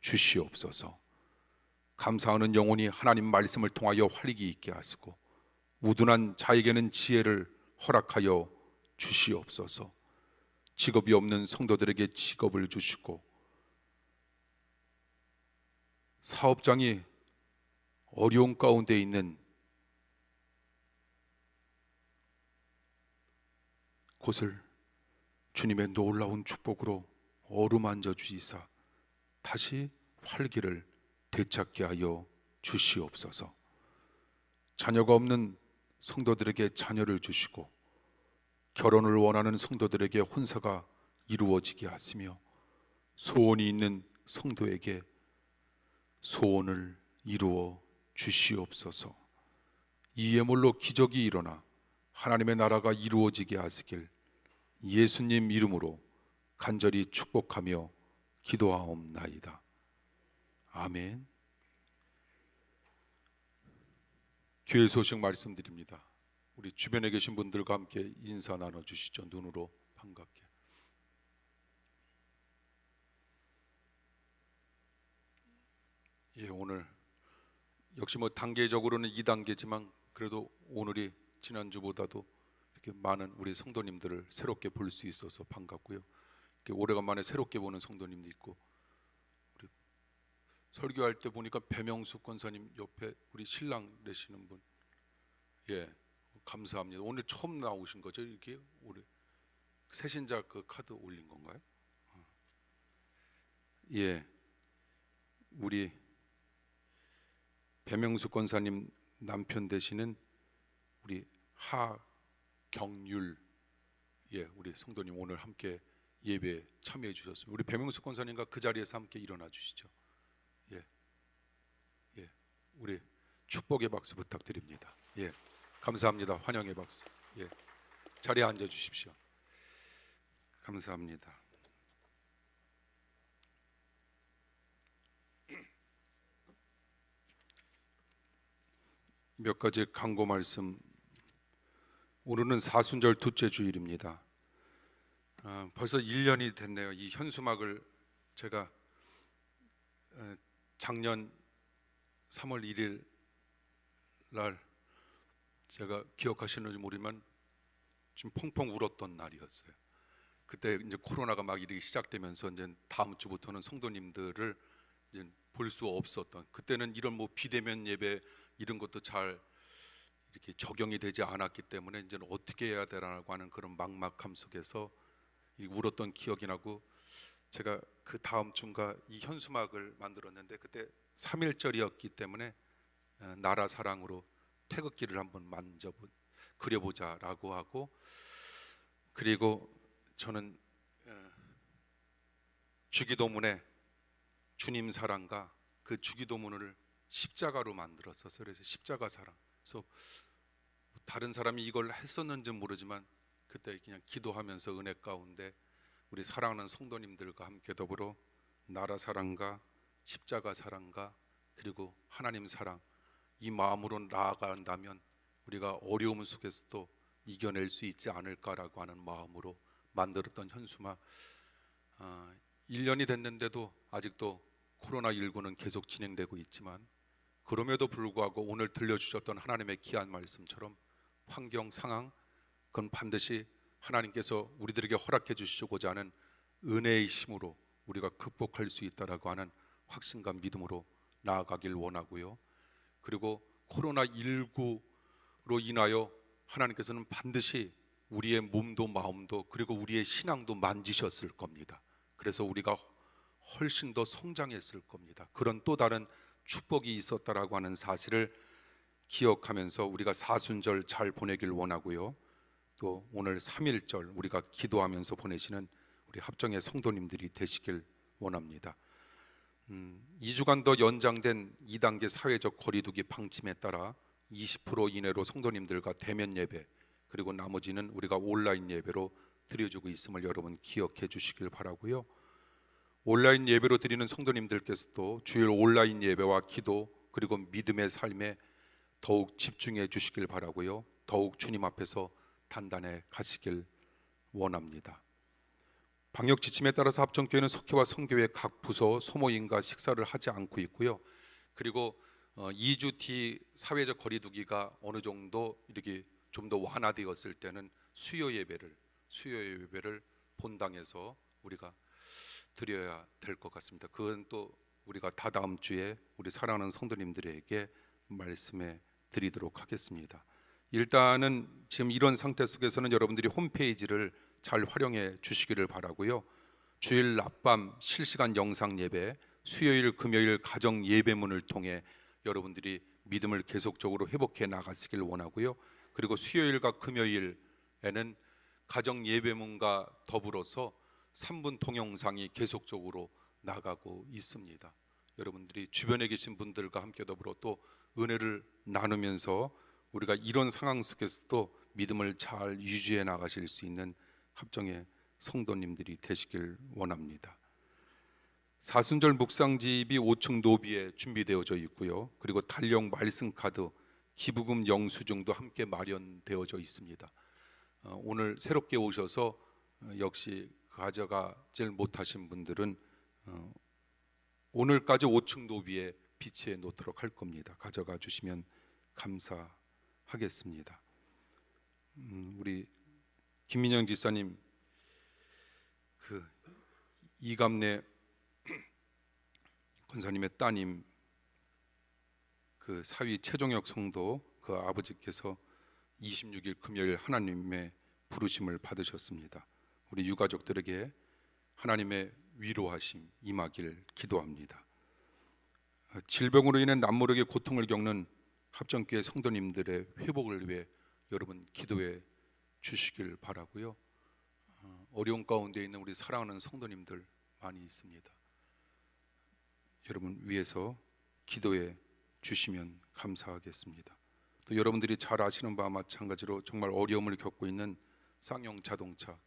주시옵소서. 감사하는 영혼이 하나님 말씀을 통하여 활기 있게 하시고 우둔한 자에게는 지혜를 허락하여 주시옵소서. 직업이 없는 성도들에게 직업을 주시고 사업장이 어려운 가운데 있는 곳을 주님의 놀라운 축복으로 어루만져 주시사 다시 활기를 되찾게 하여 주시옵소서. 자녀가 없는 성도들에게 자녀를 주시고 결혼을 원하는 성도들에게 혼사가 이루어지게 하시며 소원이 있는 성도에게 소원을 이루어 주시옵소서. 이 예물로 기적이 일어나 하나님의 나라가 이루어지게 하시길 예수님 이름으로 간절히 축복하며 기도하옵나이다. 아멘. 교회 소식 말씀드립니다. 우리 주변에 계신 분들과 함께 인사 나눠주시죠. 눈으로 반갑게. 예, 오늘 역시 뭐 단계적으로는 2단계지만 그래도 오늘이 지난주보다도 이렇게 많은 우리 성도님들을 새롭게 볼 수 있어서 반갑고요. 이렇게 오래간만에 새롭게 보는 성도님도 있고, 우리 설교할 때 보니까 배명수 권사님 옆에 우리 신랑 되시는 분, 예, 감사합니다. 오늘 처음 나오신 거죠? 이렇게 우리 새신자 그 카드 올린 건가요? 예, 우리 배명수 권사님 남편 되시는 우리 하경율, 예, 우리 성도님 오늘 함께 예배에 참여해 주셨습니다. 우리 배명수 권사님과 그 자리에서 함께 일어나 주시죠. 예, 예, 우리 축복의 박수 부탁드립니다. 예, 감사합니다. 환영의 박수. 예, 자리에 앉아 주십시오. 감사합니다. 몇 가지 강고 말씀. 오늘은 사순절 둘째 주일입니다. 벌써 1년이 됐네요. 이 현수막을 제가 작년 3월 1일 날 제가 기억하시는지 모르지만 좀 펑펑 울었던 날이었어요. 그때 이제 코로나가 막 이렇게 시작되면서 이제 다음 주부터는 성도님들을 이제 볼 수 없었던, 그때는 이런 뭐 비대면 예배 이런 것도 잘 이렇게 적용이 되지 않았기 때문에 이제는 어떻게 해야 되라고 하는 그런 막막함 속에서 울었던 기억이 나고, 제가 그 다음 주인가 이 현수막을 만들었는데 그때 3.1절이었기 때문에 나라 사랑으로 태극기를 한번 그려보자라고 하고, 그리고 저는 주기도문에 주님 사랑과 그 주기도문을 십자가로 만들었었어요. 그래서 십자가 사랑. 그래서 다른 사람이 이걸 했었는지 모르지만 그때 그냥 기도하면서 은혜 가운데 우리 사랑하는 성도님들과 함께 더불어 나라 사랑과 십자가 사랑과 그리고 하나님 사랑, 이 마음으로 나아간다면 우리가 어려움 속에서도 이겨낼 수 있지 않을까라고 하는 마음으로 만들었던 현수막. 1년이 됐는데도 아직도 코로나19는 계속 진행되고 있지만, 그럼에도 불구하고 오늘 들려주셨던 하나님의 귀한 말씀처럼 환경 상황, 그건 반드시 하나님께서 우리들에게 허락해 주시고자 하는 은혜의 힘으로 우리가 극복할 수 있다라고 하는 확신과 믿음으로 나아가길 원하고요. 그리고 코로나19로 인하여 하나님께서는 반드시 우리의 몸도 마음도 그리고 우리의 신앙도 만지셨을 겁니다. 그래서 우리가 훨씬 더 성장했을 겁니다. 그런 또 다른 축복이 있었다라고 하는 사실을 기억하면서 우리가 사순절 잘 보내길 원하고요. 또 오늘 3.1절 우리가 기도하면서 보내시는 우리 합정의 성도님들이 되시길 원합니다. 2주간 더 연장된 2단계 사회적 거리두기 방침에 따라 20% 이내로 성도님들과 대면 예배, 그리고 나머지는 우리가 온라인 예배로 드려주고 있음을 여러분 기억해 주시길 바라고요. 온라인 예배로 드리는 성도님들께서도 주일 온라인 예배와 기도 그리고 믿음의 삶에 더욱 집중해 주시길 바라고요. 더욱 주님 앞에서 단단해 가시길 원합니다. 방역 지침에 따라서 합정교회는 석회와 성교회 각 부서 소모임과 식사를 하지 않고 있고요. 그리고 2주 뒤 사회적 거리두기가 어느 정도 이렇게 좀 더 완화되었을 때는 수요 예배를 본당에서 우리가 드려야 될 것 같습니다. 그건 또 우리가 다다음 주에 우리 사랑하는 성도님들에게 말씀해 드리도록 하겠습니다. 일단은 지금 이런 상태 속에서는 여러분들이 홈페이지를 잘 활용해 주시기를 바라고요. 주일 낮밤 실시간 영상 예배, 수요일 금요일 가정 예배문을 통해 여러분들이 믿음을 계속적으로 회복해 나가시길 원하고요. 그리고 수요일과 금요일에는 가정 예배문과 더불어서 3분 동영상이 계속적으로 나가고 있습니다. 여러분들이 주변에 계신 분들과 함께 더불어 또 은혜를 나누면서 우리가 이런 상황 속에서도 믿음을 잘 유지해 나가실 수 있는 합정의 성도님들이 되시길 원합니다. 사순절 묵상집이 5층 노비에 준비되어져 있고요. 그리고 달력 말씀 카드, 기부금 영수증도 함께 마련되어져 있습니다. 오늘 새롭게 오셔서 역시 가져가질 못하신 분들은 오늘까지 5층 노비에 비치해 놓도록 할 겁니다. 가져가 주시면 감사하겠습니다. 우리 김민영 지사님 그 이감래 권사님의 따님 그 사위 최종혁 성도 그 아버지께서 26일 금요일 하나님의 부르심을 받으셨습니다. 우리 유가족들에게 하나님의 위로하심 임하길 기도합니다. 질병으로 인해 남모르게 고통을 겪는 합정교회 성도님들의 회복을 위해 여러분 기도해 주시길 바라고요. 어려운 가운데 있는 우리 사랑하는 성도님들 많이 있습니다. 여러분 위해서 기도해 주시면 감사하겠습니다. 또 여러분들이 잘 아시는 바와 마찬가지로 정말 어려움을 겪고 있는 쌍용 자동차를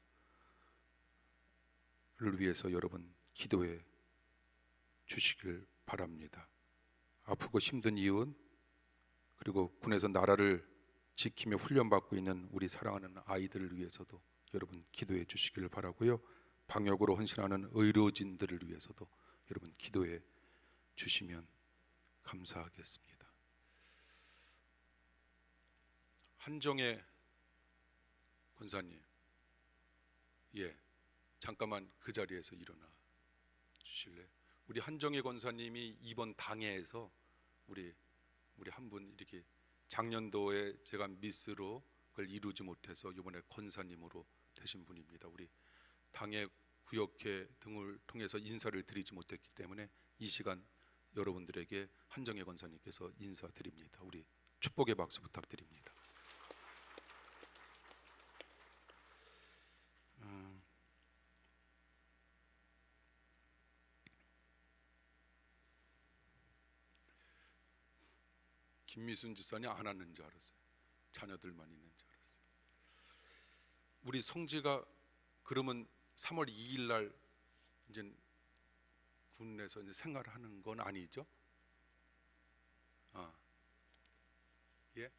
위해서 여러분 기도해 주시길 바랍니다. 아프고 힘든 이웃 그리고 군에서 나라를 지키며 훈련받고 있는 우리 사랑하는 아이들을 위해서도 여러분 기도해 주시길 바라고요. 방역으로 헌신하는 의료진들을 위해서도 여러분 기도해 주시면 감사하겠습니다. 한정혜 권사님, 잠깐만 그 자리에서 일어나 주실래요? 우리 한정혜 권사님이 이번 당회에서 우리 한 분 이렇게 작년도에 제가 미스로 그걸 이루지 못해서 이번에 권사님으로 되신 분입니다. 우리 당회 구역회 등을 통해서 인사를 드리지 못했기 때문에 이 시간 여러분들에게 한정혜 권사님께서 인사드립니다. 우리 축복의 박수 부탁드립니다. 김미순 지사님 안 왔는 줄 알았어요. 자녀들만 있는 줄 알았어요. 우리 성지가 그러면 3월 2일 날 이제 군에서 이제 생활하는 건 아니죠? 예?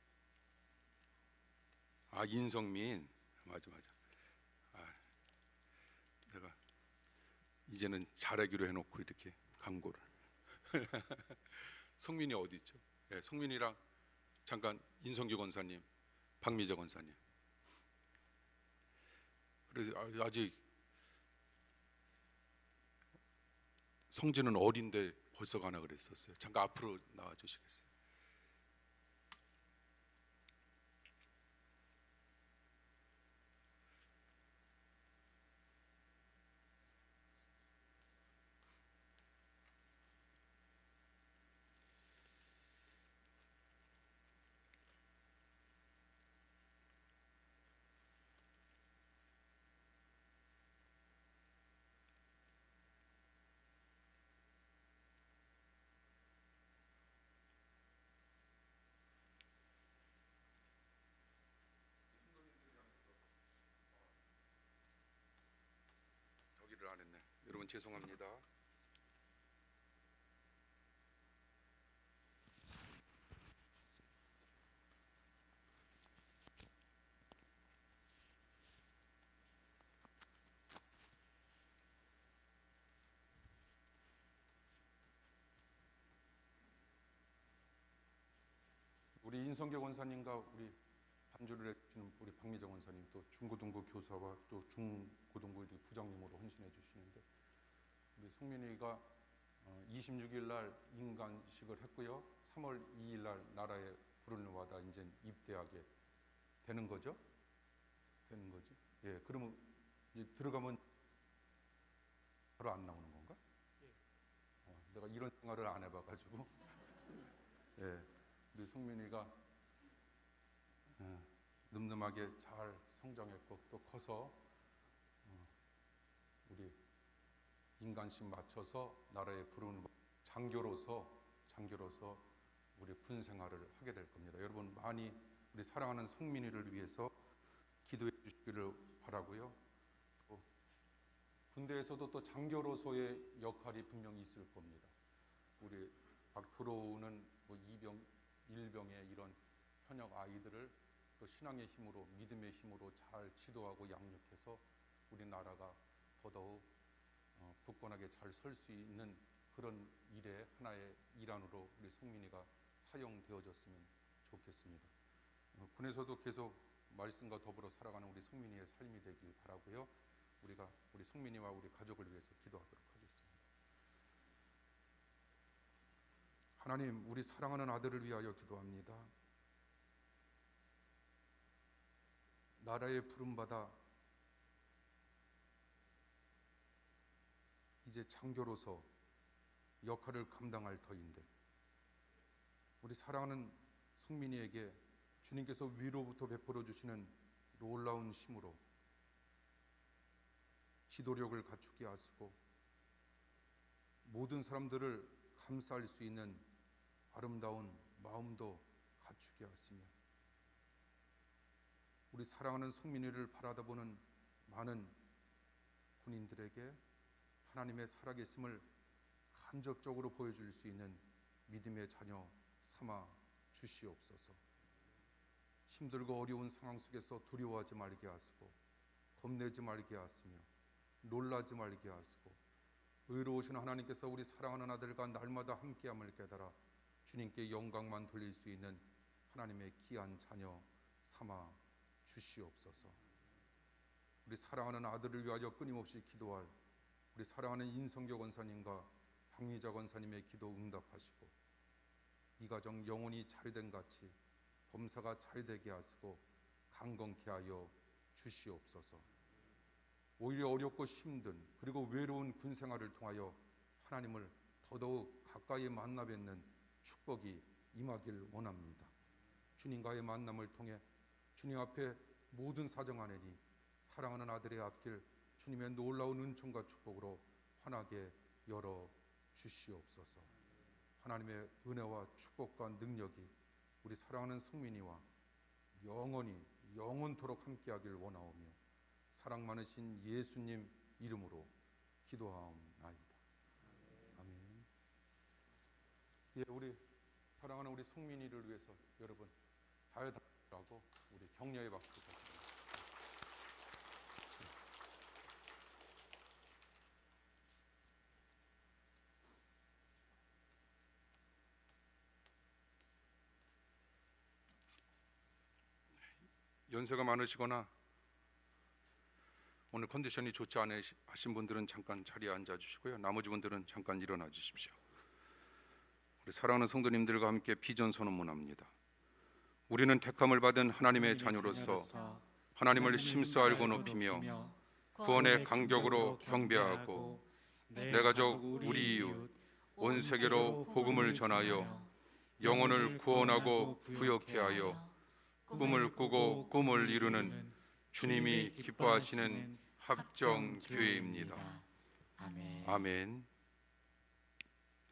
인성민 맞아. 내가 이제는 잘하기로 해놓고 이렇게 광고를. 성민이 어디 있죠? 성민이랑 잠깐 인성규 권사님, 박미재 권사님. 그래서 아직 성진은 어린데 벌써 가나 그랬었어요. 잠깐 앞으로 나와 주시겠어요? 죄송합니다. 우리 인성교 원사님과 우리 반주를 해주시는 우리 박미정 원사님, 또 중고등부 교사와 또 중고등부 부장님으로 헌신해 주시는데, 우리 성민이가 26일 날 인간식을 했고요. 3월 2일 날 나라에 부름을 받아 이제 입대하게 되는 거죠. 되는 거지. 예, 그러면 이제 들어가면 바로 안 나오는 건가? 내가 이런 생활을 안 해봐가지고. 예, 우리 성민이가 늠름하게 잘 성장했고 또 커서 우리 인간식 맞춰서 나라에 부르는 장교로서 우리 군 생활을 하게 될 겁니다. 여러분 많이 우리 사랑하는 성민이를 위해서 기도해 주시기를 바라고요. 또 군대에서도 또 장교로서의 역할이 분명히 있을 겁니다. 우리 막 들어오는 이병, 일병의 이런 현역 아이들을 또 신앙의 힘으로, 믿음의 힘으로 잘 지도하고 양육해서 우리나라가 더더욱 굳건하게 잘 설 수 있는 그런 일의 하나의 일환으로 우리 성민이가 사용되어졌으면 좋겠습니다. 군에서도 계속 말씀과 더불어 살아가는 우리 성민이의 삶이 되길 바라고요. 우리가 우리 성민이와 우리 가족을 위해서 기도하도록 하겠습니다. 하나님, 우리 사랑하는 아들을 위하여 기도합니다. 나라에 부름받아 이제 장교로서 역할을 감당할 터인데, 우리 사랑하는 성민이에게 주님께서 위로부터 베풀어 주시는 놀라운 힘으로 지도력을 갖추게 하시고 모든 사람들을 감싸할 수 있는 아름다운 마음도 갖추게 하시며, 우리 사랑하는 성민이를 바라다보는 많은 군인들에게 하나님의 살아계심을 간접적으로 보여줄 수 있는 믿음의 자녀 삼아 주시옵소서. 힘들고 어려운 상황 속에서 두려워하지 말게 하시고 겁내지 말게 하시며 놀라지 말게 하시고, 의로우신 하나님께서 우리 사랑하는 아들과 날마다 함께함을 깨달아 주님께 영광만 돌릴 수 있는 하나님의 귀한 자녀 삼아 주시옵소서. 우리 사랑하는 아들을 위하여 끊임없이 기도할 우리 사랑하는 인성교 권사님과 박미자 권사님의 기도 응답하시고, 이 가정 영혼이 잘된 같이 범사가 잘되게 하시고 강건케 하여 주시옵소서. 오히려 어렵고 힘든 그리고 외로운 군 생활을 통하여 하나님을 더더욱 가까이 만나 뵙는 축복이 임하길 원합니다. 주님과의 만남을 통해 주님 앞에 모든 사정하느니 사랑하는 아들의 앞길 주님의 놀라운 은총과 축복으로 환하게 열어 주시옵소서. 하나님의 은혜와 축복과 능력이 우리 사랑하는 성민이와 영원토록 함께하길 원하오며 사랑 많으신 예수님 이름으로 기도하옵나이다. 아멘. 예, 우리 사랑하는 우리 성민이를 위해서 여러분 잘 하고 우리 격려의 박수 드립니다. 연세가 많으시거나 오늘 컨디션이 좋지 않으신 분들은 잠깐 자리에 앉아 주시고요. 나머지 분들은 잠깐 일어나 주십시오. 우리 사랑하는 성도님들과 함께 비전 선언문합니다. 우리는 택함을 받은 하나님의 자녀로서 하나님을 심수 알고 높이며 구원의 간격으로 경배하고 내 가족, 우리 이웃, 온 세계로 복음을 전하여 영혼을 구원하고 부욕케 하여 꿈을 꾸고 꿈을 이루는 주님이 기뻐하시는 합정 교회입니다. 아멘.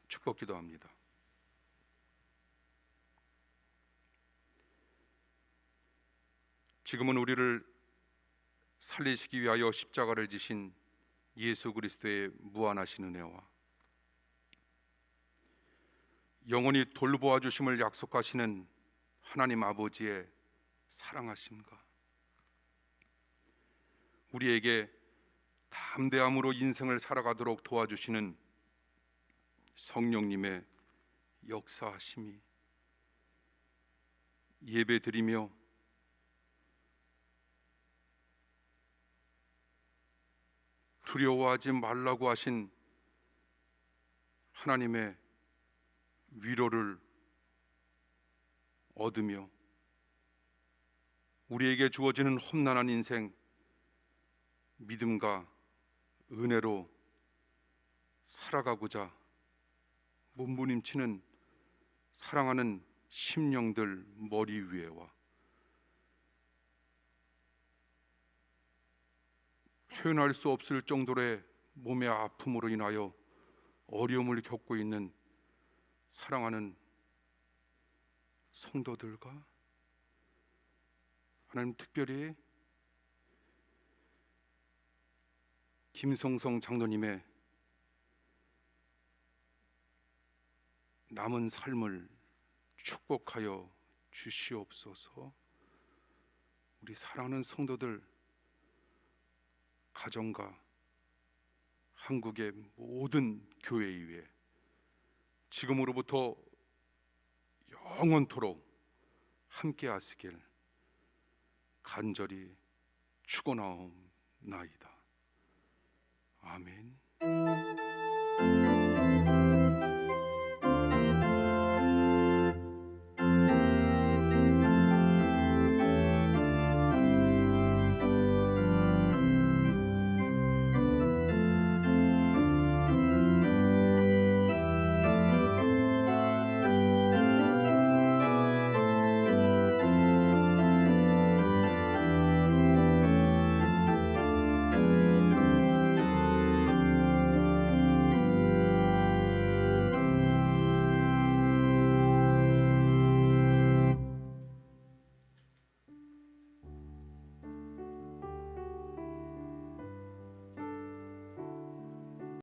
축복 기도합니다. 지금은 우리를 살리시기 위하여 십자가를 지신 예수 그리스도의 무한하신 은혜와 영원히 돌보아 주심을 약속하시는 하나님 아버지의 사랑하심과 우리에게 담대함으로 인생을 살아가도록 도와주시는 성령님의 역사하심이 예배드리며 두려워하지 말라고 하신 하나님의 위로를 얻으며 우리에게 주어지는 험난한 인생 믿음과 은혜로 살아가고자 몸부림치는 사랑하는 심령들 머리 위에와 표현할 수 없을 정도의 몸의 아픔으로 인하여 어려움을 겪고 있는 사랑하는 성도들과 하나님 특별히 김성성 장로님의 남은 삶을 축복하여 주시옵소서. 우리 사랑하는 성도들 가정과 한국의 모든 교회 위에 지금으로부터 영원토록 함께 하시길 간절히 축원하옵나이다. 아멘.